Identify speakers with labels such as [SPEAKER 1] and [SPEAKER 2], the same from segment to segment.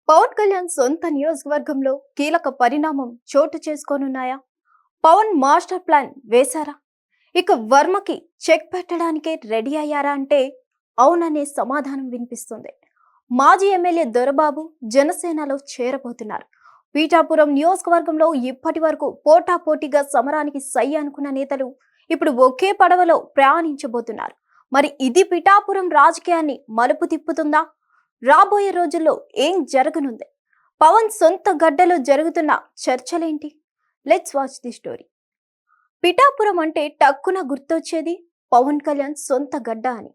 [SPEAKER 1] పవన్ కళ్యాణ్ సొంత నియోజకవర్గంలో కీలక పరిణామం చోటు చేసుకోనున్నాయా? పవన్ మాస్టర్ ప్లాన్ వేశారా? ఇక వర్మకి చెక్ పెట్టడానికే రెడీ అయ్యారా అంటే అవుననే సమాధానం వినిపిస్తుంది. మాజీ ఎమ్మెల్యే దొరబాబు జనసేనలో చేరబోతున్నారు. పీఠాపురం నియోజకవర్గంలో ఇప్పటి వరకు పోటాపోటీగా సమరానికి సై అనుకున్న నేతలు ఇప్పుడు ఒకే పడవలో ప్రయాణించబోతున్నారు. మరి ఇది పిఠాపురం రాజకీయాన్ని మలుపు తిప్పుతుందా? రాబోయే రోజుల్లో ఏం జరగనుంది? పవన్ సొంత గడ్డలో జరుగుతున్న చర్చలేంటి? Let's watch the story. Pithapuram అంటే టక్కున గుర్తొచ్చేది పవన్ కళ్యాణ్ సొంత గడ్డ అని.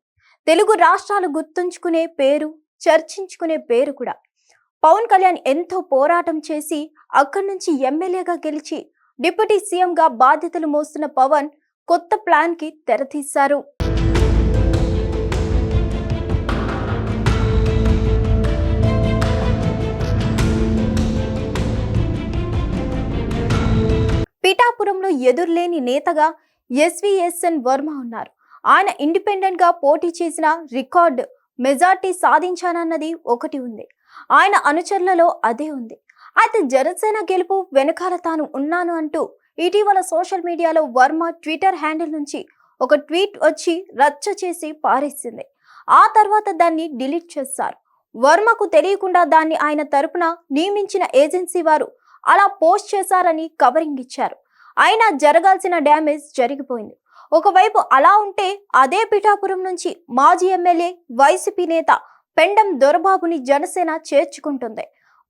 [SPEAKER 1] తెలుగు రాష్ట్రాలు గుర్తుంచుకునే పేరు, చర్చించుకునే పేరు కూడా. పవన్ కళ్యాణ్ ఎంతో పోరాటం చేసి అక్కడి నుంచి ఎమ్మెల్యేగా గెలిచి డిప్యూటీ సీఎంగా బాధ్యతలు మోస్తున్న పవన్ కొత్త ప్లాన్ కి తెరతీశారు. పిఠాపురంలో ఎదురులేని నేతగా ఎస్విఎస్ఎన్ వర్మ ఉన్నారు. ఆయన ఇండిపెండెంట్ గా పోటీ చేసిన రికార్డ్ మెజార్టీ సాధించానన్నది ఒకటి ఉంది. ఆయన అనుచరులలో అదే ఉంది. అయితే జనసేన గెలుపు వెనకాల తాను ఉన్నాను అంటూ ఇటీవల సోషల్ మీడియాలో వర్మ ట్విట్టర్ హ్యాండిల్ నుంచి ఒక ట్వీట్ వచ్చి రచ్చ చేసి పారేసింది. ఆ తర్వాత దాన్ని డిలీట్ చేశారు. వర్మకు తెలియకుండా దాన్ని ఆయన తరపున నియమించిన ఏజెన్సీ వారు అలా పోస్ట్ చేశారని కవరింగ్ ఇచ్చారు. అయినా జరగాల్సిన డ్యామేజ్ జరిగిపోయింది. ఒకవైపు అలా ఉంటే అదే పిఠాపురం నుంచి మాజీ ఎమ్మెల్యే వైసీపీ నేత పెండం దొరబాబుని జనసేన చేర్చుకుంటుంది.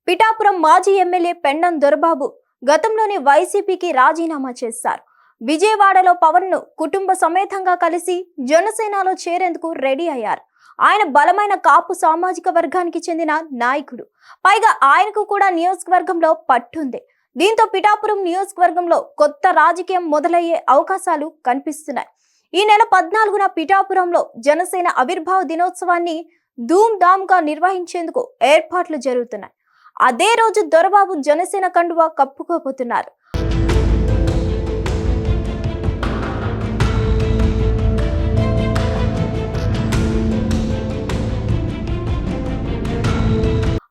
[SPEAKER 1] పిఠాపురం మాజీ ఎమ్మెల్యే పెండం దొరబాబు గతంలోనే వైసీపీకి రాజీనామా చేశారు. విజయవాడలో పవన్ ను కుటుంబ సమేతంగా కలిసి జనసేనలో చేరేందుకు రెడీ అయ్యారు. ఆయన బలమైన కాపు సామాజిక వర్గానికి చెందిన నాయకుడు. పైగా ఆయనకు కూడా నియోజకవర్గంలో పట్టుంది. దీంతో పిఠాపురం నియోజకవర్గంలో కొత్త రాజకీయం మొదలయ్యే అవకాశాలు కనిపిస్తున్నాయి. ఈ నెల 14న పిఠాపురంలో జనసేన ఆవిర్భావ దినోత్సవాన్ని ధూమ్ ధామ్ గా నిర్వహించేందుకు ఏర్పాట్లు జరుగుతున్నాయి. అదే రోజు దొరబాబు జనసేన కండువా కప్పుకోబోతున్నారు.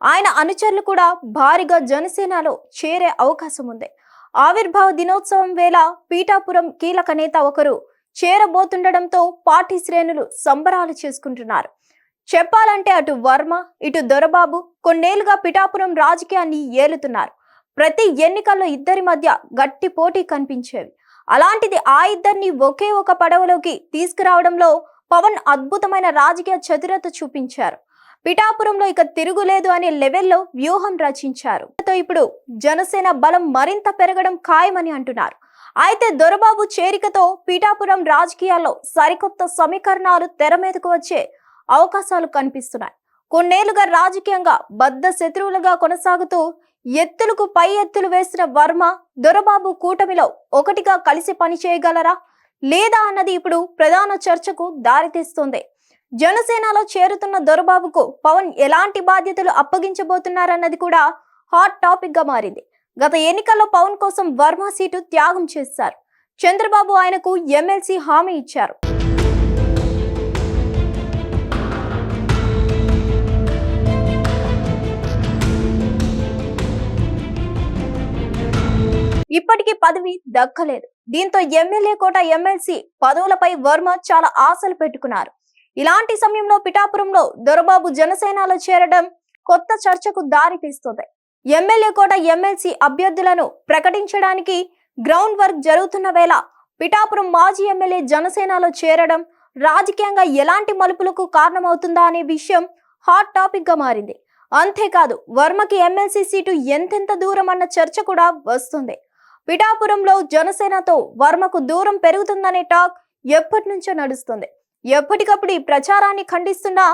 [SPEAKER 1] ఆయన అనుచరులు కూడా భారీగా జనసేనలో చేరే అవకాశం ఉంది. ఆవిర్భావ దినోత్సవం వేళ పీఠాపురం కీలక నేత ఒకరు చేరబోతుండడంతో పార్టీ శ్రేణులు సంబరాలు చేసుకుంటున్నారు. చెప్పాలంటే అటు వర్మ ఇటు దొరబాబు కొన్నేళ్లుగా పిఠాపురం రాజకీయాన్ని ఏలుతున్నారు. ప్రతి ఎన్నికల్లో ఇద్దరి మధ్య గట్టి పోటీ కనిపించేవి. అలాంటిది ఆ ఇద్దరిని ఒకే ఒక పడవలోకి తీసుకురావడంలో పవన్ అద్భుతమైన రాజకీయ చతురత చూపించారు. పిఠాపురంలో ఇక తిరుగులేదు అనే లెవెల్లో వ్యూహం రచించారు. ఇప్పుడు జనసేన బలం మరింత పెరగడం ఖాయమని అంటున్నారు. అయితే దొరబాబు చేరికతో పిఠాపురం రాజకీయాల్లో సరికొత్త సమీకరణాలు తెర మీదకు వచ్చే అవకాశాలు కనిపిస్తున్నాయి. కొన్నేళ్లుగా రాజకీయంగా బద్ధ శత్రువులుగా కొనసాగుతూ ఎత్తులకు పై ఎత్తులు వేసిన వర్మ దొరబాబు కూటమిలో ఒకటిగా కలిసి పనిచేయగలరా లేదా అన్నది ఇప్పుడు ప్రధాన చర్చకు దారితీస్తుంది. జనసేనలో చేరుతున్న దొరబాబుకు పవన్ ఎలాంటి బాధ్యతలు అప్పగించబోతున్నారన్నది కూడా హాట్ టాపిక్ గా మారింది. గత ఎన్నికల్లో పవన్ కోసం వర్మ సీటు త్యాగం చేశారు. చంద్రబాబు ఆయనకు ఎమ్మెల్సీ హామీ ఇచ్చారు. ఇప్పటికీ పదవి దక్కలేదు. దీంతో ఎమ్మెల్యే కోట ఎమ్మెల్సీ పదవులపై వర్మ చాలా ఆశలు పెట్టుకున్నారు. ఇలాంటి సమయంలో పిఠాపురంలో దొరబాబు జనసేనలో చేరడం కొత్త చర్చకు దారి తీస్తుంది. ఎమ్మెల్యే కోట ఎమ్మెల్సీ అభ్యర్థులను ప్రకటించడానికి గ్రౌండ్ వర్క్ జరుగుతున్న వేళ పిఠాపురం మాజీ ఎమ్మెల్యే జనసేనలో చేరడం రాజకీయంగా ఎలాంటి మలుపులకు కారణమవుతుందా అనే విషయం హాట్ టాపిక్ గా మారింది. అంతేకాదు వర్మకి ఎమ్మెల్సీ సీటు ఎంతెంత దూరం అన్న చర్చ కూడా వస్తుంది. పిఠాపురంలో జనసేనతో వర్మకు దూరం పెరుగుతుందనే టాక్ ఎప్పటి నుంచో నడుస్తుంది. ఎప్పటికప్పుడు ఈ ప్రచారాన్ని ఖండిస్తున్నా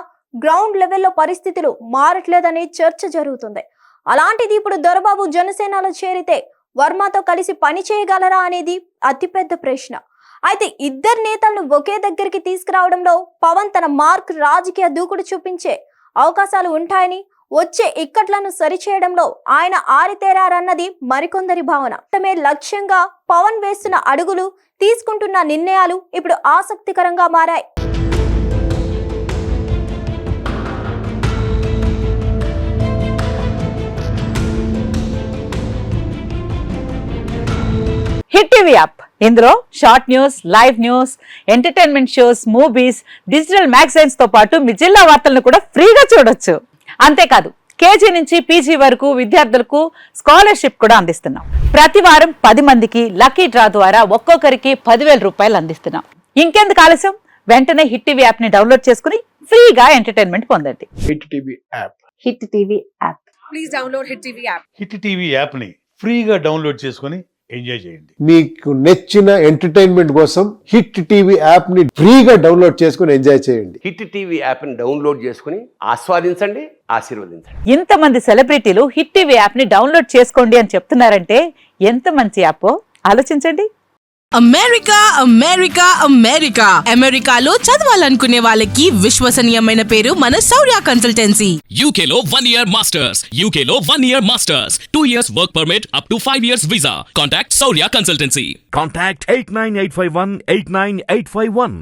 [SPEAKER 1] గ్రౌండ్ లెవెల్లో పరిస్థితులు మారట్లేదనే చర్చ జరుగుతుంది. అలాంటిది ఇప్పుడు దొరబాబు జనసేనలో చేరితే వర్మతో కలిసి పని చేయగలరా అనేది అతిపెద్ద ప్రశ్న. అయితే ఇద్దరు నేతలను ఒకే దగ్గరికి తీసుకురావడంలో పవన్ తన మార్క్ రాజకీయ దూకుడు చూపించే అవకాశాలు ఉంటాయని, వచ్చే ఇక్కట్లను సరిచేయడంలో ఆయన ఆరితేరారన్నది మరికొందరి భావన. లక్ష్యంగా పవన్ వేస్తున్న అడుగులు, తీసుకుంటున్న నిర్ణయాలు ఇప్పుడు ఆసక్తికరంగా మారాయి.
[SPEAKER 2] TV app. ఇందులో short news, live news, entertainment shows, movies, digital magazines తో పాటు మీ జిల్లా వార్తలను కూడా ఫ్రీగా చూడొచ్చు. అంతేకాదు కేజీ నుంచి పీజీ వరకు విద్యార్థులకు స్కాలర్షిప్ కూడా అందిస్తున్నాం. ప్రతి వారం 10 మందికి లక్కీ డ్రా ద్వారా ఒక్కొక్కరికి 10,000 రూపాయలు అందిస్తున్నాం. ఇంకెందుకు ఆలస్యం, వెంటనే హిట్ టీవీ యాప్ ని డౌన్లోడ్ చేసుకుని ఫ్రీగా ఎంటర్టైన్మెంట్ పొందండి.
[SPEAKER 3] Hit TV app.
[SPEAKER 2] Hit TV app.
[SPEAKER 4] Please download Hit TV app.
[SPEAKER 5] Hit TV యాప్ని ఫ్రీగా డౌన్లోడ్ చేసుకొని ఎంజాయ్ చేయండి.
[SPEAKER 3] మీకు నచ్చిన ఎంటర్టైన్మెంట్ కోసం హిట్ టీవీ యాప్ ని ఫ్రీగా డౌన్లోడ్ చేసుకుని ఎంజాయ్ చేయండి.
[SPEAKER 6] హిట్ టీవీ యాప్ని డౌన్లోడ్ చేసుకుని ఆస్వాదించండి, ఆశీర్వదించండి.
[SPEAKER 2] ఇంతమంది సెలబ్రిటీలు హిట్ టీవీ యాప్ ని డౌన్లోడ్ చేసుకోండి అని చెప్తున్నారంటే ఎంత మంచి యాప్ ఆలోచించండి.
[SPEAKER 7] అమెరికా అమెరికా అమెరికా అమెరికాలో చదవాలనుకునే వాళ్ళకి విశ్వసనీయమైన పేరు మన శౌర్య కన్సల్టెన్సీ.
[SPEAKER 8] UK లో 1 year masters. UK లో 1 year masters. 2 years work permit up to 5 years visa. Contact Saurya Consultancy.
[SPEAKER 9] Contact 89851 89851.